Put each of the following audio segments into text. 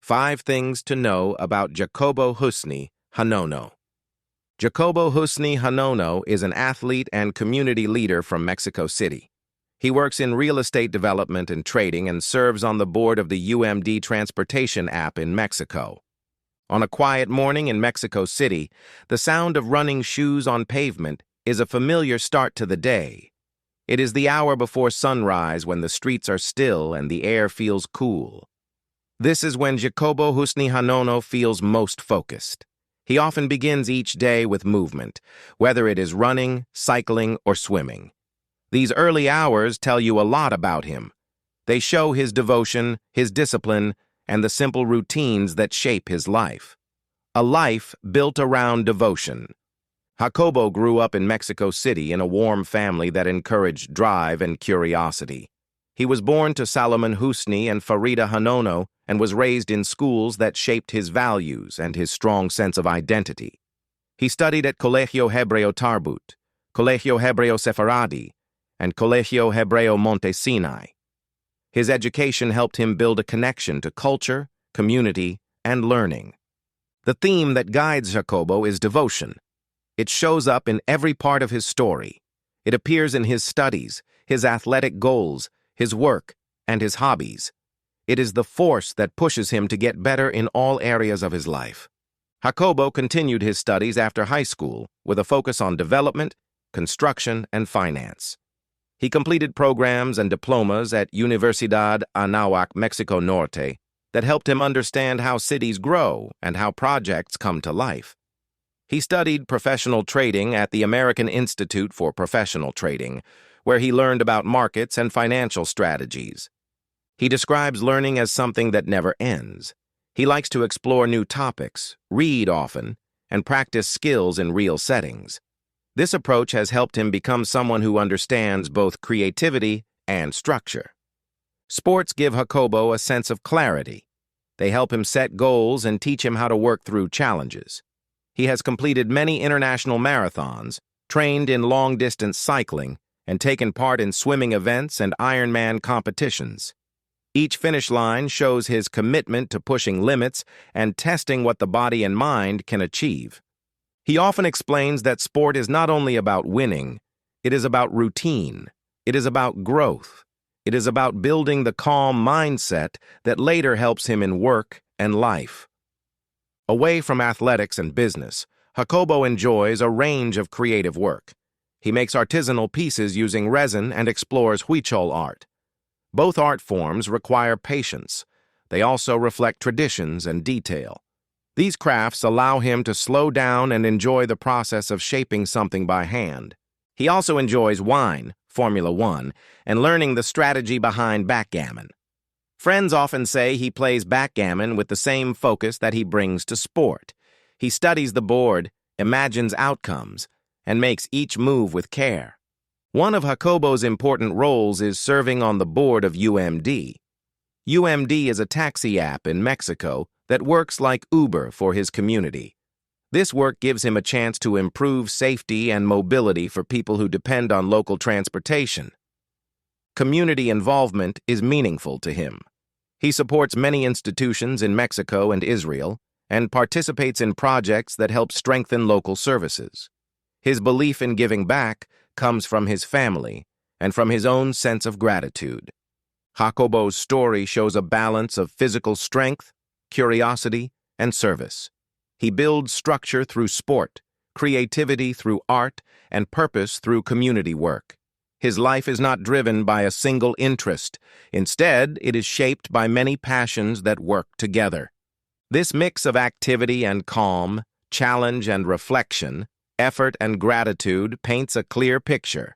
5 Things to Know About Jacobo Husny Hanono. Jacobo Husny Hanono is an athlete and community leader from Mexico City. He works in real estate development and trading and serves on the board of the UMD transportation app in Mexico. On a quiet morning in Mexico City, the sound of running shoes on pavement is a familiar start to the day. It is the hour before sunrise when the streets are still and the air feels cool. This is when Jacobo Husny Hanono feels most focused. He often begins each day with movement, whether it is running, cycling, or swimming. These early hours tell you a lot about him. They show his devotion, his discipline, and the simple routines that shape his life. A life built around devotion. Jacobo grew up in Mexico City in a warm family that encouraged drive and curiosity. He was born to Salomon Husny and Farida Hanono and was raised in schools that shaped his values and his strong sense of identity. He studied at Colegio Hebreo Tarbut, Colegio Hebreo Sefaradi, and Colegio Hebreo Monte Sinai. His education helped him build a connection to culture, community, and learning. The theme that guides Jacobo is devotion. It shows up in every part of his story. It appears in his studies, his athletic goals, his work, and his hobbies. It is the force that pushes him to get better in all areas of his life. Jacobo continued his studies after high school with a focus on development, construction, and finance. He completed programs and diplomas at Universidad Anáhuac, Mexico Norte, that helped him understand how cities grow and how projects come to life. He studied professional trading at the American Institute for Professional Trading, where he learned about markets and financial strategies. He describes learning as something that never ends. He likes to explore new topics, read often, and practice skills in real settings. This approach has helped him become someone who understands both creativity and structure. Sports give Jacobo a sense of clarity. They help him set goals and teach him how to work through challenges. He has completed many international marathons, trained in long-distance cycling, and taken part in swimming events and Ironman competitions. Each finish line shows his commitment to pushing limits and testing what the body and mind can achieve. He often explains that sport is not only about winning, it is about routine, it is about growth, it is about building the calm mindset that later helps him in work and life. Away from athletics and business, Jacobo enjoys a range of creative work. He makes artisanal pieces using resin and explores Huichol art. Both art forms require patience. They also reflect traditions and detail. These crafts allow him to slow down and enjoy the process of shaping something by hand. He also enjoys wine, Formula One, and learning the strategy behind backgammon. Friends often say he plays backgammon with the same focus that he brings to sport. He studies the board, imagines outcomes, and makes each move with care. One of Jacobo's important roles is serving on the board of UMD. UMD is a taxi app in Mexico that works like Uber for his community. This work gives him a chance to improve safety and mobility for people who depend on local transportation. Community involvement is meaningful to him. He supports many institutions in Mexico and Israel and participates in projects that help strengthen local services. His belief in giving back comes from his family and from his own sense of gratitude. Jacobo's story shows a balance of physical strength, curiosity, and service. He builds structure through sport, creativity through art, and purpose through community work. His life is not driven by a single interest. Instead, it is shaped by many passions that work together. This mix of activity and calm, challenge and reflection, effort and gratitude paints a clear picture.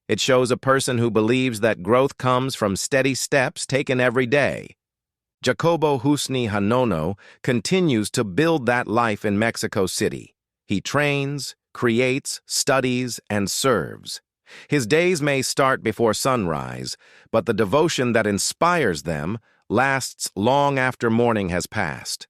It shows a person who believes that growth comes from steady steps taken every day. Jacobo Husny Hanono continues to build that life in Mexico City. He trains, creates, studies, and serves. His days may start before sunrise, but the devotion that inspires them lasts long after morning has passed.